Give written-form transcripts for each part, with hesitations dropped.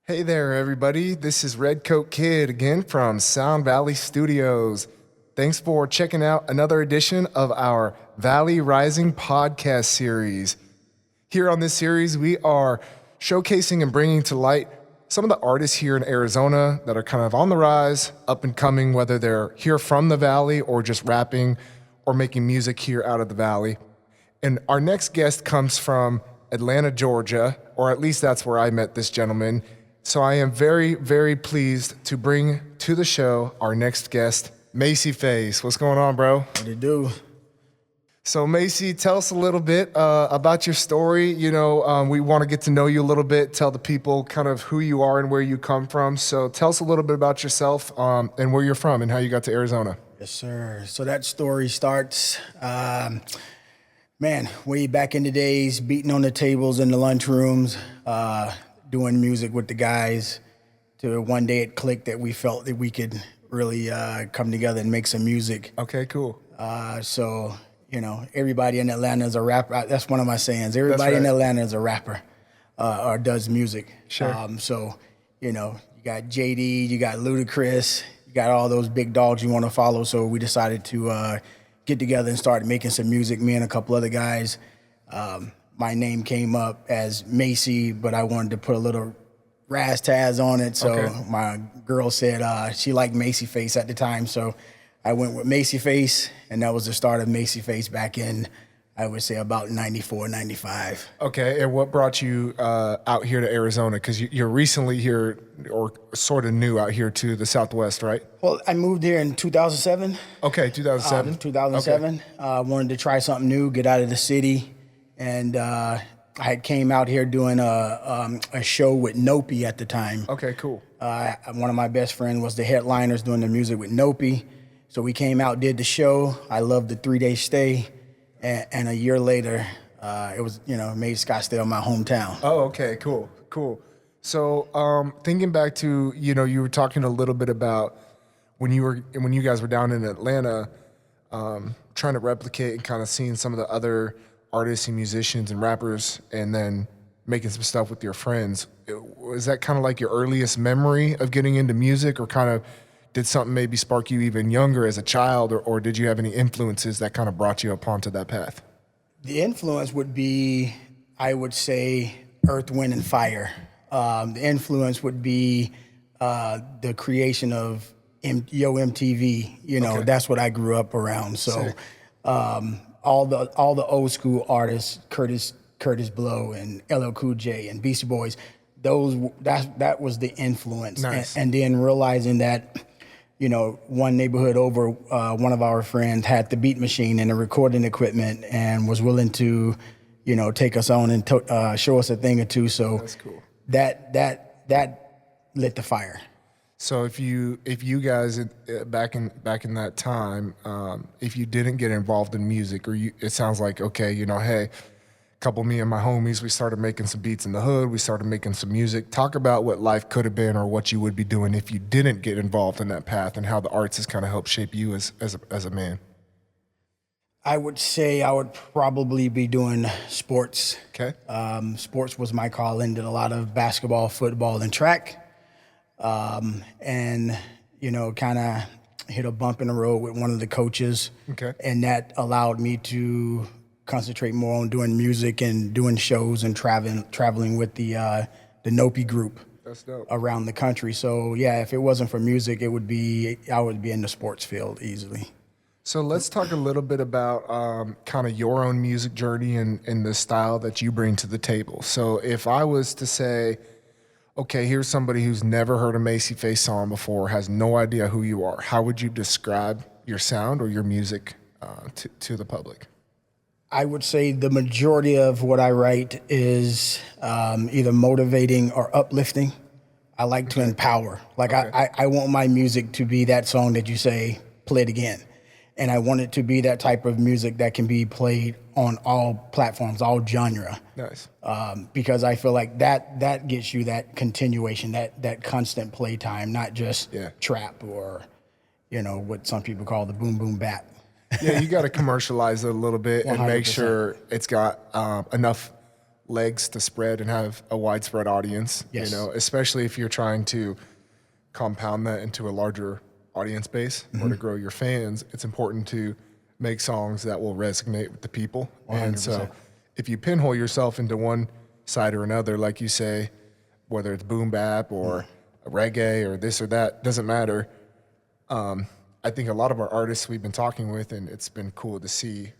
Hey there, everybody. This is Redcoat Kid again from Sound Valley Studios. Thanks for checking out another edition of our Valley Rising podcast series. Here on this series, we are showcasing and bringing to light some of the artists here in Arizona that are kind of on the rise, up and coming, whether they're here from the Valley or just rapping or making music here out of the Valley. And our next guest comes from Atlanta, Georgia, or at least that's where I met this gentleman. So I am very, very pleased to bring to the show our next guest, MacyFace. What's going on, bro? What it do? So Macy, tell us a little bit about your story. We want to get to know you a little bit, tell the people kind of who you are and where you come from. So tell us a little bit about yourself and where you're from and how you got to Arizona. Yes, sir. So that story starts, way back in the days, beating on the tables in the lunchrooms, doing music with the guys, to one day it clicked that we felt that we could really come together and make some music. Okay, cool. Everybody in Atlanta is a rapper. That's one of my sayings. Everybody in Atlanta is a rapper or does music. Sure. You got JD, you got Ludacris, you got all those big dogs you want to follow. So we decided to get together and start making some music, me and a couple other guys. My name came up as Macy, but I wanted to put a little Raz-Taz on it. So my girl said she liked MacyFace at the time. So I went with MacyFace, and that was the start of MacyFace back in, I would say, about 94, 95. Okay, and what brought you out here to Arizona? Because you're recently here, or sort of new out here to the Southwest, right? Well, I moved here in 2007. Okay, 2007. 2007. Okay. Wanted to try something new, get out of the city. And I had came out here doing a show with Nopi at the time. Okay, cool. One of my best friends was the headliners doing the music with Nopi. So we came out, did the show. I loved the 3-day stay. And a year later, it was, made Scottsdale my hometown. Oh, okay, cool. So thinking back to, you were talking a little bit about when you guys were down in Atlanta, trying to replicate and kind of seeing some of the other artists and musicians and rappers and then making some stuff with your friends. Was that kind of like your earliest memory of getting into music, or kind of did something maybe spark you even younger as a child, or did you have any influences that kind of brought you up onto that path? The influence would be, I would say, Earth, Wind, and Fire. The influence would be the creation of Yo MTV. That's what I grew up around. So all the old school artists, Curtis Blow and LL Cool J and Beastie Boys, that was the influence. Nice. And then realizing that, one neighborhood over, one of our friends had the beat machine and the recording equipment and was willing to, take us on and show us a thing or two. So that's cool. That lit the fire. So if you guys back in that time, if you didn't get involved in music, or it sounds like, okay, hey, a couple of me and my homies, we started making some beats in the hood, we started making some music. Talk about what life could have been, or what you would be doing if you didn't get involved in that path, and how the arts has kind of helped shape you as a man. I would say I would probably be doing sports. Okay. Sports was my calling. Did a lot of basketball, football, and track. Kind of hit a bump in the road with one of the coaches. Okay. And that allowed me to concentrate more on doing music and doing shows and traveling with the Nopi group. That's dope. Around the country. So yeah, if it wasn't for music, I would be in the sports field easily. So let's talk a little bit about kind of your own music journey and the style that you bring to the table. So if I was to say, okay, here's somebody who's never heard a MacyFace song before, has no idea who you are, how would you describe your sound or your music to the public? I would say the majority of what I write is either motivating or uplifting. I like to empower. Like I want my music to be that song that you say, play it again. And I want it to be that type of music that can be played on all platforms, all genre. Nice. Because I feel like that gets you that continuation, that constant play time, not just trap or, what some people call the boom boom bap. Yeah, you got to commercialize it a little bit and make sure it's got enough legs to spread and have a widespread audience. Yes. You know, especially if you're trying to compound that into a larger audience base or to grow your fans. It's important to make songs that will resonate with the people. 100%. And so if you pinhole yourself into one side or another, like you say, whether it's boom bap or reggae or this or that, doesn't matter. I think a lot of our artists we've been talking with, and it's been cool to see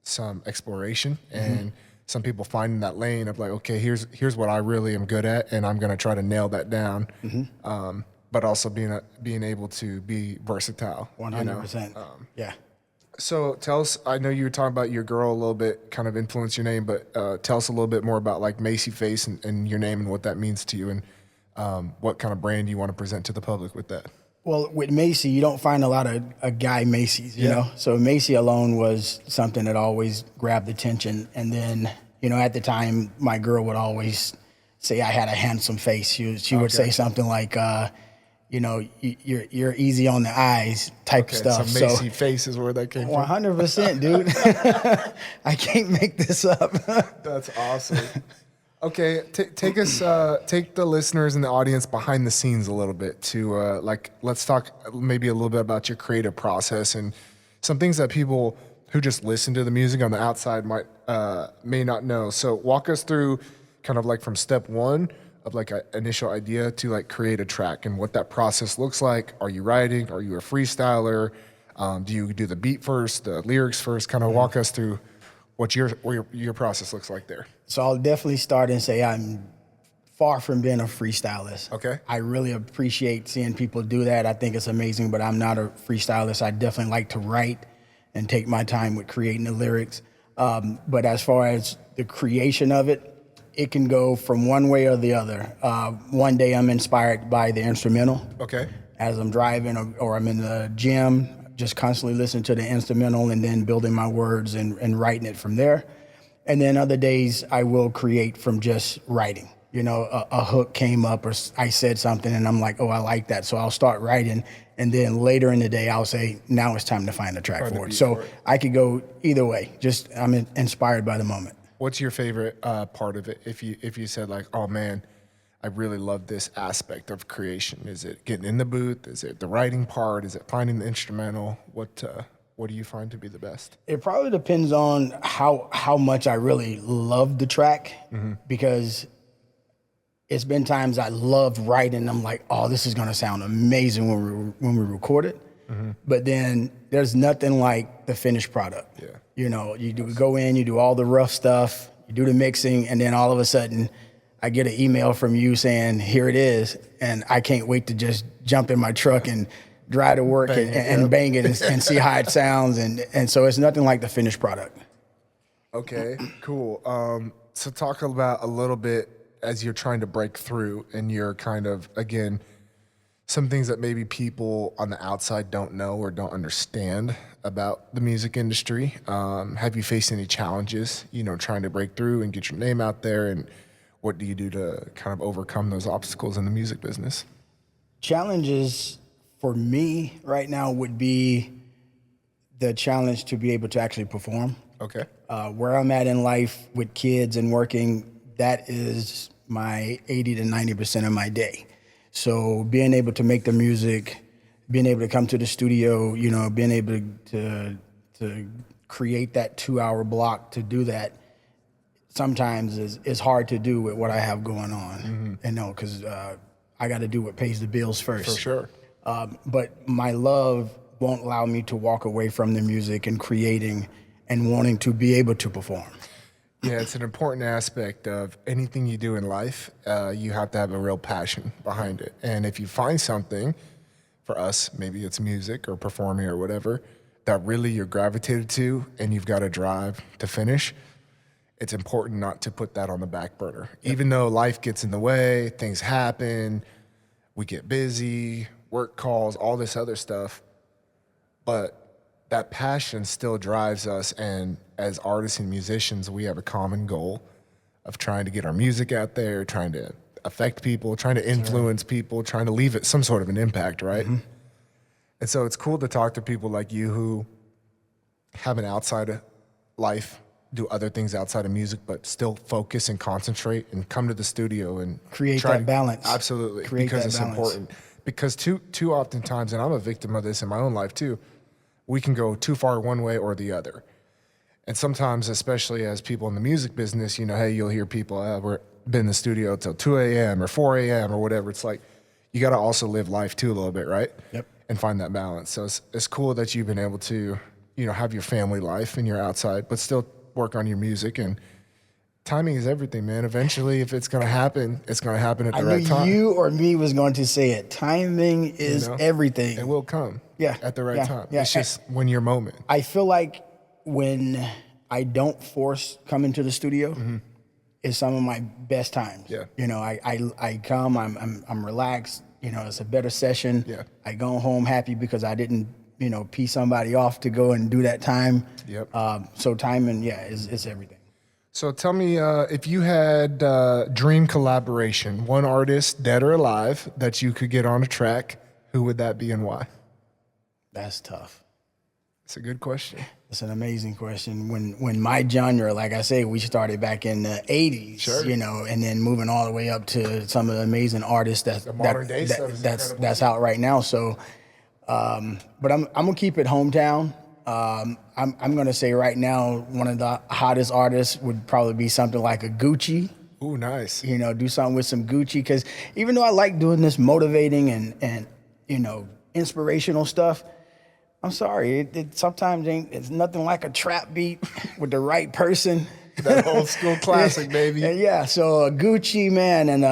some exploration and some people finding that lane of like, okay, here's what I really am good at, and I'm gonna try to nail that down. But also being able to be versatile. 100%. Yeah. So tell us, I know you were talking about your girl a little bit, kind of influenced your name, but tell us a little bit more about like MacyFace and your name and what that means to you, and what kind of brand you want to present to the public with that. Well, with Macy, you don't find a lot of a guy Macy's, you know? So Macy alone was something that always grabbed attention. And then, you know, at the time, my girl would always say I had a handsome face. She would say something like, you know, you're easy on the eyes type stuff. So MacyFace is where that came from. 100%, dude. I can't make this up. That's awesome. Okay, take the listeners and the audience behind the scenes a little bit to let's talk maybe a little bit about your creative process and some things that people who just listen to the music on the outside may not know. So walk us through kind of like from step one of like an initial idea to like create a track and what that process looks like. Are you writing? Are you a freestyler? Do you do the beat first, the lyrics first? Kind of walk us through what your process looks like there. So I'll definitely start and say I'm far from being a freestylist. Okay. I really appreciate seeing people do that. I think it's amazing, but I'm not a freestylist. I definitely like to write and take my time with creating the lyrics. But as far as the creation of it, it can go from one way or the other. One day I'm inspired by the instrumental. Okay. As I'm driving or I'm in the gym, just constantly listening to the instrumental and then building my words and writing it from there. And then other days I will create from just writing. You know, a hook came up or I said something and I'm like, oh, I like that. So I'll start writing. And then later in the day, I'll say, now it's time to find a track for it. So I could go either way. Just I'm inspired by the moment. What's your favorite part of it? If you said like, oh man, I really love this aspect of creation. Is it getting in the booth? Is it the writing part? Is it finding the instrumental? What do you find to be the best? It probably depends on how much I really love the track, because it's been times I loved writing. I'm like, oh, this is gonna sound amazing when we record it. But then there's nothing like the finished product. Yeah. You know, go in, you do all the rough stuff, you do the mixing, and then all of a sudden I get an email from you saying, here it is, and I can't wait to just jump in my truck and drive to work and bang it and see how it sounds. And so it's nothing like the finished product. Okay, cool. So talk about a little bit as you're trying to break through and you're kind of, again, some things that maybe people on the outside don't know or don't understand about the music industry. Have you faced any challenges, you know, trying to break through and get your name out there? And what do you do to kind of overcome those obstacles in the music business? Challenges for me right now would be the challenge to be able to actually perform. Okay. Where I'm at in life with kids and working, that is my 80 to 90% of my day. So being able to make the music, being able to come to the studio, you know, being able to create that 2-hour block to do that sometimes is hard to do with what I have going on. And no, because I got to do what pays the bills first. For sure. But my love won't allow me to walk away from the music and creating and wanting to be able to perform. Yeah, it's an important aspect of anything you do in life. You have to have a real passion behind it. And if you find something, for us, maybe it's music or performing or whatever, that really you're gravitated to and you've got a drive to finish, it's important not to put that on the back burner. Yep. Even though life gets in the way, things happen, we get busy, work calls, all this other stuff, but that passion still drives us. And as artists and musicians, we have a common goal of trying to get our music out there, trying to affect people, trying to influence people, trying to leave it some sort of an impact, right? And so it's cool to talk to people like you who have an outside life do other things outside of music, but still focus and concentrate and come to the studio and Create that balance. Absolutely, Create because that it's balance. important. Because too often times, and I'm a victim of this in my own life too, we can go too far one way or the other. And sometimes, especially as people in the music business, hey, you'll hear people, we're been in the studio till 2 a.m. or 4 a.m. or whatever. It's like, you got to also live life too a little bit, right? Yep. And find that balance. So it's cool that you've been able to, have your family life and you're outside, but still work on your music. And timing is everything, man. Eventually, if it's going to happen, it's going to happen at the right time. I knew you or me was going to say it. Timing is everything. It will come. Yeah. At the right time. Yeah. It's just when your moment. I feel like when I don't force coming to the studio is some of my best times. Yeah. I come, I'm relaxed. It's a better session. Yeah. I go home happy because I didn't, pee somebody off to go and do that time. Yep. So timing, is everything. So tell me, if you had dream collaboration, one artist, dead or alive, that you could get on a track, who would that be and why? That's tough. It's a good question. It's an amazing question. When my genre, like I say, we started back in the 80s, Sure. and then moving all the way up to some of the amazing artists that's out right now. So, but I'm gonna keep it hometown. I'm gonna say right now, one of the hottest artists would probably be something like a Gucci. Ooh, nice. Do something with some Gucci, because even though I like doing this motivating and inspirational stuff, I'm sorry, it sometimes it's nothing like a trap beat with the right person. That old school classic, baby. And so Gucci, man, and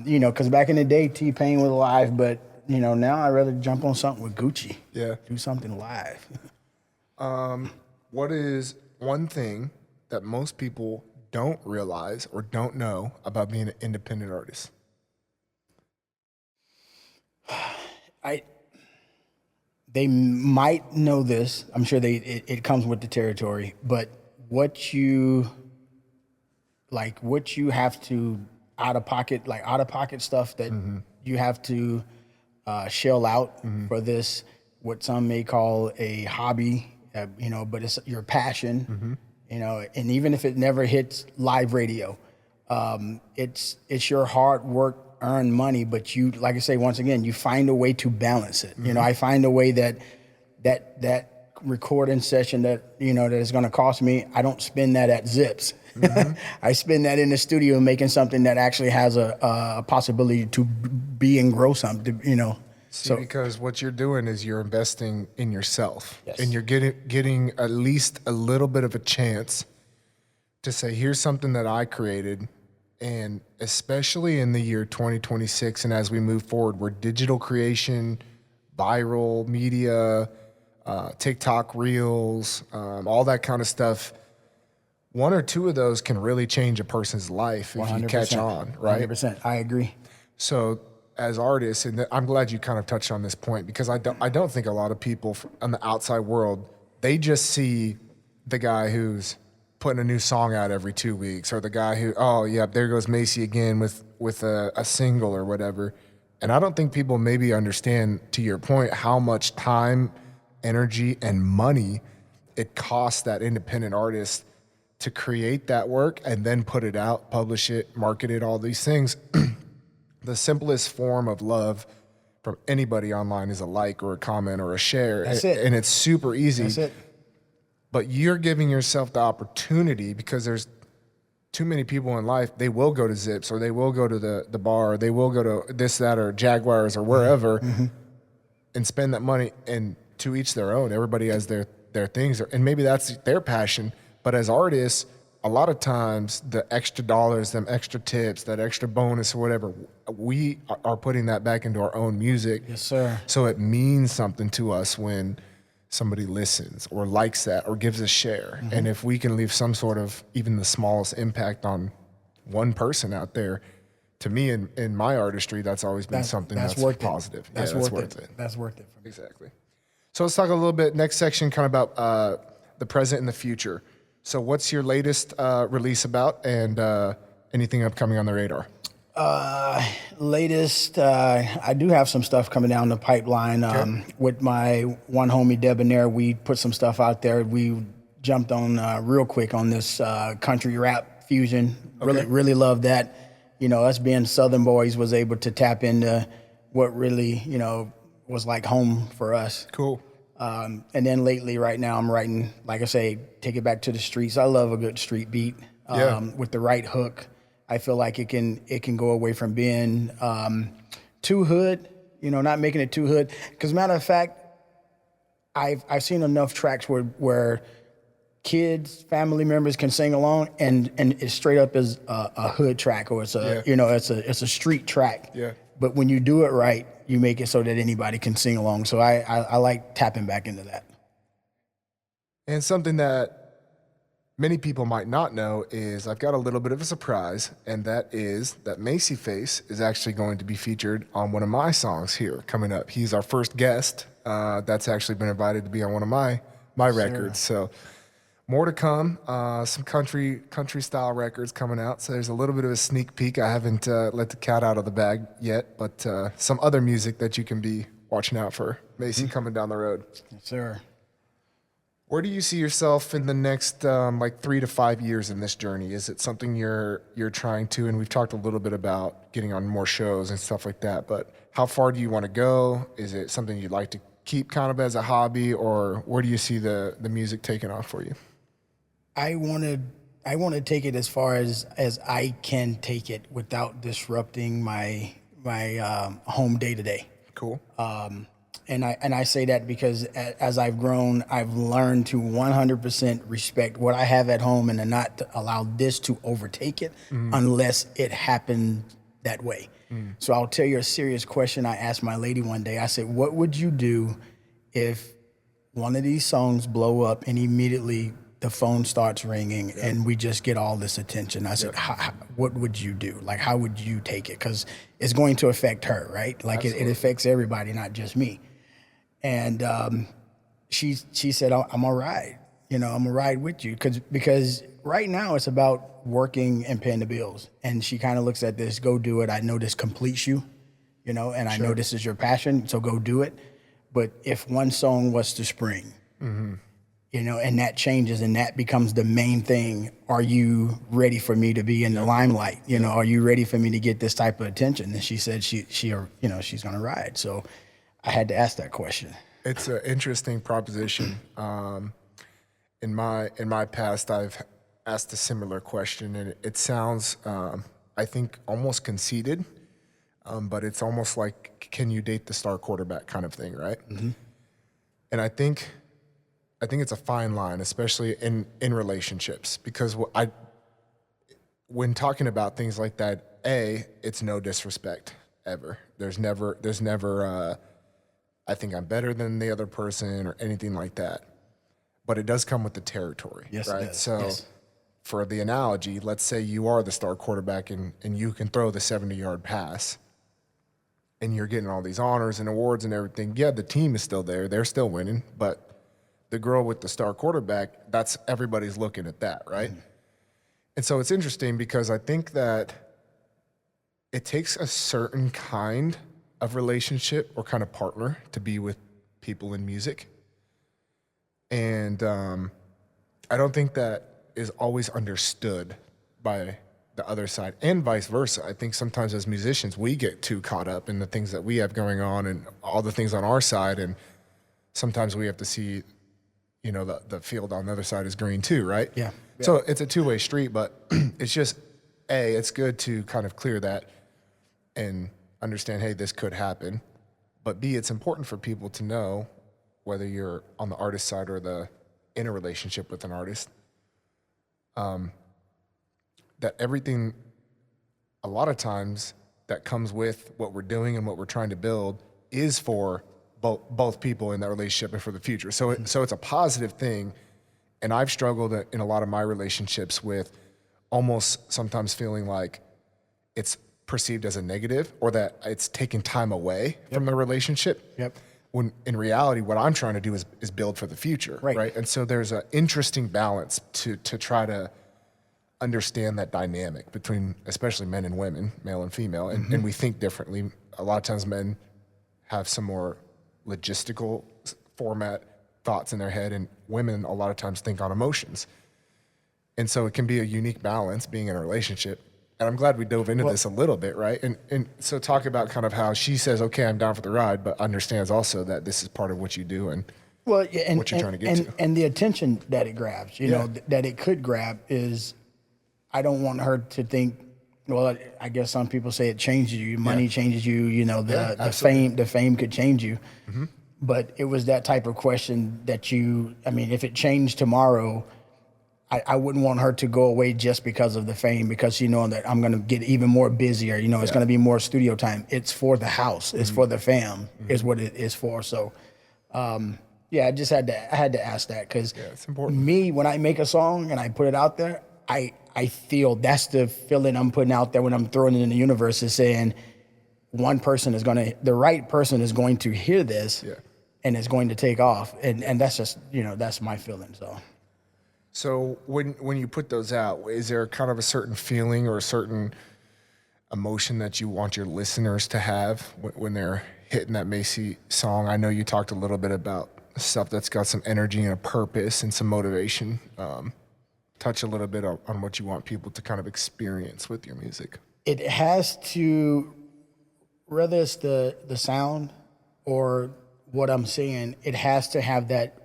because back in the day, T-Pain was live, but now I'd rather jump on something with Gucci. Yeah. Do something live. What is one thing that most people don't realize or don't know about being an independent artist? They might know this. I'm sure it comes with the territory, but what you have to out of pocket stuff that you have to shell out for this, what some may call a hobby, but it's your passion, and even if it never hits live radio, it's your hard work, earn money, but you, like I say, once again, you find a way to balance it. I find a way that recording session that is going to cost me, I don't spend that at Zips. I spend that in the studio making something that actually has a possibility to be and grow something, See, because what you're doing is you're investing in yourself. Yes. And you're getting at least a little bit of a chance to say, here's something that I created. And especially in the year 2026 and as we move forward, where digital creation, viral media, TikTok reels, all that kind of stuff, one or two of those can really change a person's life if you catch on, right? 100%. I agree. So as artists, and I'm glad you kind of touched on this point, because I don't think a lot of people on the outside world, they just see the guy who's putting a new song out every 2 weeks, or the guy who, oh yeah, there goes Macy again with a single or whatever. And I don't think people maybe understand, to your point, how much time, energy, and money it costs that independent artist to create that work and then put it out, publish it, market it, all these things. The simplest form of love from anybody online is a like or a comment or a share. That's it. And it's super easy. That's it. But you're giving yourself the opportunity, because there's too many people in life, they will go to Zips, or they will go to the bar, or they will go to this, that, or Jaguars, or wherever, and spend that money. And to each their own. Everybody has their things, and maybe that's their passion. But as artists, a lot of times the extra dollars, them extra tips, that extra bonus or whatever, we are putting that back into our own music. Yes, sir. So it means something to us when somebody listens or likes that or gives a share. And if we can leave some sort of even the smallest impact on one person out there, to me in my artistry, that's always been something that's positive. That's that's worth it. That's worth it for me. Exactly. So let's talk a little bit, next section, kind of about the present and the future. So what's your latest release about, and anything upcoming on the radar? Latest, I do have some stuff coming down the pipeline. With my one homie Debonair, we put some stuff out there. We jumped on real quick on this country rap fusion. Okay. Really love that. You know, us being Southern boys was able to tap into what really, you know, was like home for us. Cool. And then lately, right now, I'm writing, like I say, take it back to the streets. I love a good street beat with the right hook. I feel like it can go away from being too hood, you know, not making it too hood. Because matter of fact, I've seen enough tracks where kids, family members can sing along, and it straight up is a hood track, or it's a you know, it's a street track. Yeah. But when you do it right, you make it so that anybody can sing along. So I like tapping back into that. And something that many people might not know is I've got a little bit of a surprise, and that is that MacyFace is actually going to be featured on one of my songs here coming up. He's our first guest that's actually been invited to be on one of my records. So more to come. Some country style records coming out. So there's a little bit of a sneak peek. I haven't let the cat out of the bag yet, but some other music that you can be watching out for. Macy coming down the road. Yes, sir. Where do you see yourself in the next like 3 to 5 years in this journey? Is it something you're trying to, and we've talked a little bit about getting on more shows and stuff like that, but how far do you want to go? Is it something you'd like to keep kind of as a hobby, or where do you see the music taking off for you? I want to take it as far as I can take it without disrupting my home day to day. Cool. And I say that because as I've grown, I've learned to 100% respect what I have at home and to not allow this to overtake it unless it happened that way. So I'll tell you a serious question I asked my lady one day. I said, what would you do if one of these songs blow up and immediately the phone starts ringing and we just get all this attention? I said, what would you do? Like, how would you take it? Because it's going to affect her, right? Like it affects everybody, not just me. And she said, I'm all right. You know, I'm gonna ride with you because right now it's about working and paying the bills. And she kind of looks at this, go do it. I know this completes you, you know, and I know this is your passion, so go do it. But if one song was to spring, you know, and that changes and that becomes the main thing, are you ready for me to be in the limelight? You know, are you ready for me to get this type of attention? And she said she you know, she's gonna ride. So I had to ask that question. It's an interesting proposition. In my past, I've asked a similar question, and it sounds, I think, almost conceited, but it's almost like, can you date the star quarterback kind of thing, right? And I think it's a fine line, especially in relationships, because when talking about things like that, it's no disrespect ever. There's never. I think I'm better than the other person or anything like that. But it does come with the territory, Yes, right? it does. So Yes. For the analogy, let's say you are the star quarterback and you can throw the 70-yard pass and you're getting all these honors and awards and everything. Yeah, the team is still there. They're still winning. But the girl with the star quarterback, that's everybody's looking at that, right? And so it's interesting because I think that it takes a certain kind of relationship or kind of partner to be with people in music. And I don't think that is always understood by the other side and vice versa. I think sometimes as musicians, we get too caught up in the things that we have going on and all the things on our side. And sometimes we have to see, you know, the field on the other side is green too, right? Yeah. So it's a two-way street, but it's just, it's good to kind of clear that and understand, hey, this could happen. But B, it's important for people to know, whether you're on the artist side or in a relationship with an artist, that everything, a lot of times, that comes with what we're doing and what we're trying to build is for both people in that relationship and for the future. So it's a positive thing. And I've struggled in a lot of my relationships with almost sometimes feeling like it's perceived as a negative or that it's taking time away from the relationship. Yep. When in reality, what I'm trying to do is build for the future, right? And so there's an interesting balance to try to understand that dynamic between, especially men and women, male and female, and we think differently. A lot of times men have some more logistical format thoughts in their head, and women a lot of times think on emotions. And so it can be a unique balance being in a relationship. And I'm glad we dove into this a little bit, right? And so talk about kind of how she says, okay, I'm down for the ride, but understands also that this is part of what you do and what you're trying to get to. And the attention that it grabs, you know, that it could grab is, I don't want her to think, well, I guess some people say it changes you. Money changes you, you know, the fame could change you. Mm-hmm. But it was that type of question that if it changed tomorrow, I wouldn't want her to go away just because of the fame, because you know that I'm going to get even more busier. You know, it's going to be more studio time. It's for the house. It's for the fam. Is what it is for. So, I just had to ask that, because it's important. Me, when I make a song and I put it out there, I feel that's the feeling I'm putting out there when I'm throwing it in the universe, is saying the right person is going to hear this, and it's going to take off, and that's just, you know, that's my feeling. So when you put those out, is there kind of a certain feeling or a certain emotion that you want your listeners to have when they're hitting that Macy song? I know you talked a little bit about stuff that's got some energy and a purpose and some motivation. Touch a little bit on what you want people to kind of experience with your music. It has to, whether it's the sound or what I'm saying, it has to have that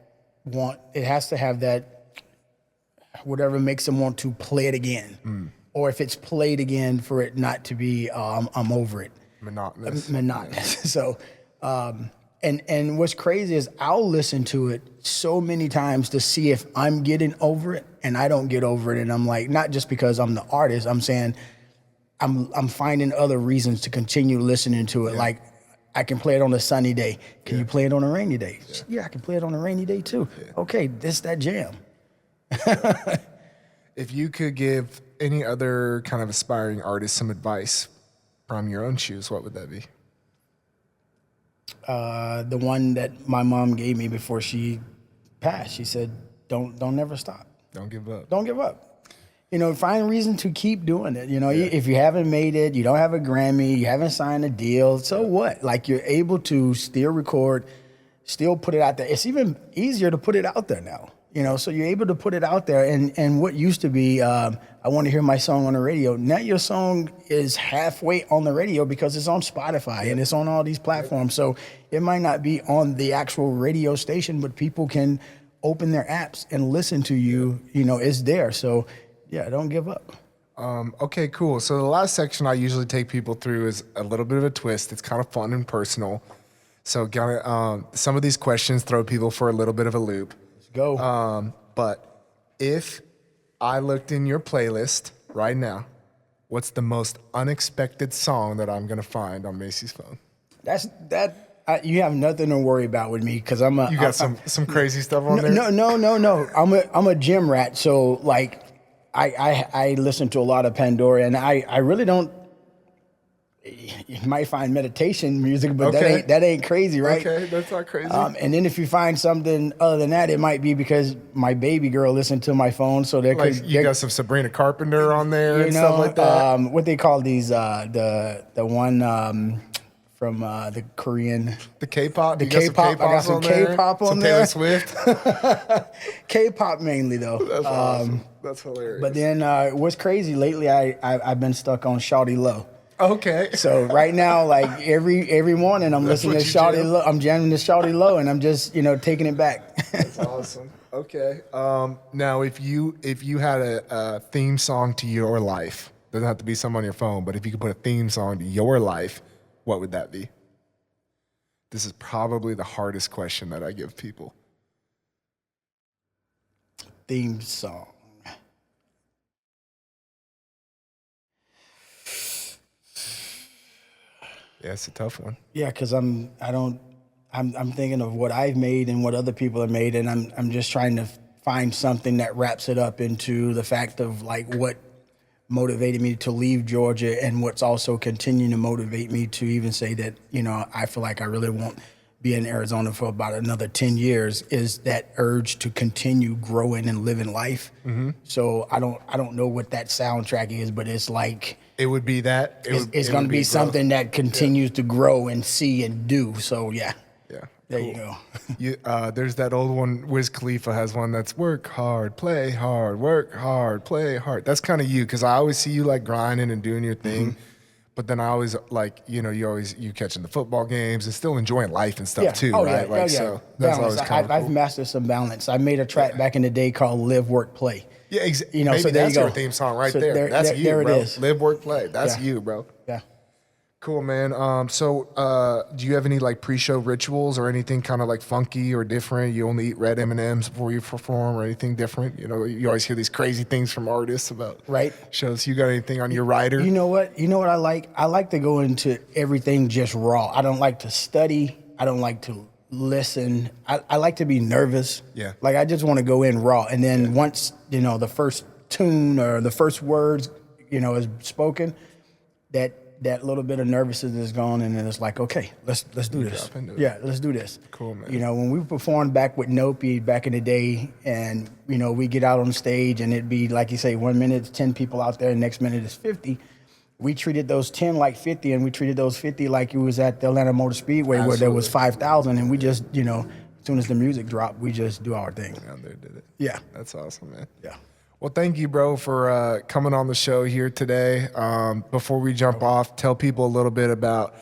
whatever makes them want to play it again. Or if it's played again, for it not to be, I'm over it. Monotonous. So, and what's crazy is I'll listen to it so many times to see if I'm getting over it, and I don't get over it. And I'm like, not just because I'm the artist, I'm saying I'm finding other reasons to continue listening to it. Like, I can play it on a sunny day. Can you play it on a rainy day? Yeah, I can play it on a rainy day too. Okay, this that jam. If you could give any other kind of aspiring artist some advice from your own shoes, what would that be? The one that my mom gave me before she passed. She said, don't never stop. Don't give up. Don't give up. You know, find a reason to keep doing it. You know, if you haven't made it, you don't have a Grammy, you haven't signed a deal, so what? Like, you're able to still record, still put it out there. It's even easier to put it out there now. You know, so you're able to put it out there, and what used to be, I want to hear my song on the radio. Now your song is halfway on the radio because it's on Spotify and it's on all these platforms. So it might not be on the actual radio station, but people can open their apps and listen to you. You know, it's there. So don't give up. Okay, cool. So the last section I usually take people through is a little bit of a twist. It's kind of fun and personal. So some of these questions throw people for a little bit of a loop. Go. But if I looked in your playlist right now, what's the most unexpected song that I'm gonna find on Macy's phone? You have nothing to worry about with me, because I'm a. You got some crazy stuff on there? No. I'm a gym rat, so like I listen to a lot of Pandora, and I really don't. You might find meditation music, but that ain't crazy, right? Okay, that's not crazy. And then if you find something other than that, it might be because my baby girl listened to my phone, so there you got some Sabrina Carpenter on there and stuff like that. What they call these the one from the Korean, the K-pop. The K-pop. I got some K-pop on there. Some Taylor Swift. K-pop mainly though. That's awesome. That's hilarious. But then what's crazy lately? I've been stuck on Shawty Low. Okay. So right now, like every morning, I'm listening to Shawty Low. I'm jamming to Shawty Low, and I'm just taking it back. That's awesome. Okay. Now, if you had a theme song to your life, doesn't have to be something on your phone, but if you could put a theme song to your life, what would that be? This is probably the hardest question that I give people. Theme song. Yeah, it's a tough one. Yeah, because I'm thinking of what I've made and what other people have made, and I'm just trying to find something that wraps it up into the fact of like what motivated me to leave Georgia, and what's also continuing to motivate me to even say that I feel like I really won't be in Arizona for about another 10 years is that urge to continue growing and living life. Mm-hmm. So I don't know what that soundtrack is, but it's like. It would be that. It's going to be something that continues to grow and see and do. So, yeah. Yeah. There you go. There's that old one. Wiz Khalifa has one that's work hard, play hard, work hard, play hard. That's kind of you, because I always see you like grinding and doing your thing. But then I always like, you catching the football games and still enjoying life and stuff too, right? Like, so that's always kind of cool. I've mastered some balance. I made a track back in the day called Live, Work, Play. Yeah, maybe so there that's you go. Your theme song right there. That's you, there bro. It is. Live, work, play. That's you, bro. Yeah. Cool, man. So do you have any like pre-show rituals or anything kind of like funky or different? You only eat red M&Ms before you perform or anything different? You always hear these crazy things from artists about shows. You got anything on your rider? You know what I like? I like to go into everything just raw. I don't like to study. I don't like to listen. I like to be nervous. Yeah. Like I just want to go in raw. And then once, the first tune or the first words, is spoken, that little bit of nervousness is gone, and then it's like, okay, let's do this. Yeah, let's do this. Cool, man. When we performed back with Nopi back in the day, and we get out on stage, and it'd be like you say, 1 minute it's 10 people out there, next minute is 50. We treated those 10 like 50, and we treated those 50 like it was at the Atlanta Motor Speedway. Absolutely. Where there was 5,000, and we just, as soon as the music dropped, we just do our thing. Out there did it. Yeah, that's awesome, man. Yeah. Well, thank you, bro, for coming on the show here today. Before we jump off, tell people a little bit about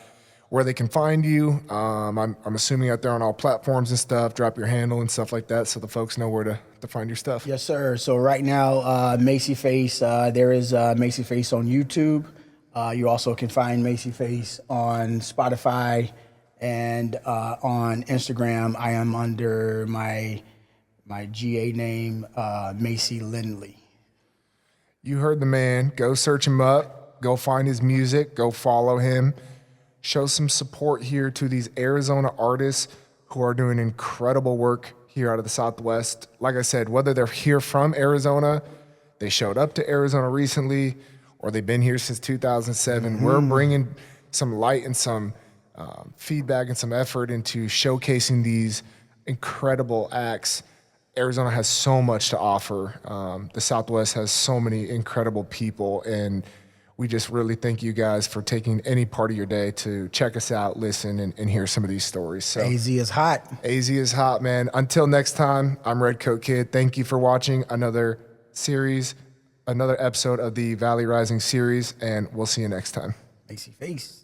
where they can find you. I'm assuming out there on all platforms and stuff. Drop your handle and stuff like that so the folks know where to find your stuff. Yes, sir. So right now, MacyFace, there is MacyFace on YouTube. You also can find MacyFace on Spotify and on Instagram. I am under my GA name, Macy Lindley. You heard the man. Go search him up. Go find his music. Go follow him. Show some support here to these Arizona artists who are doing incredible work here out of the Southwest. Like I said, whether they're here from Arizona, they showed up to Arizona recently, or they've been here since 2007. We're bringing some light and some feedback and some effort into showcasing these incredible acts. Arizona has so much to offer. The Southwest has so many incredible people, and we just really thank you guys for taking any part of your day to check us out, listen, and hear some of these stories. So AZ is hot. AZ is hot, man. Until next time, I'm Redcoat Kid. Thank you for watching another episode of the Valley Rising series, and we'll see you next time. MacyFace.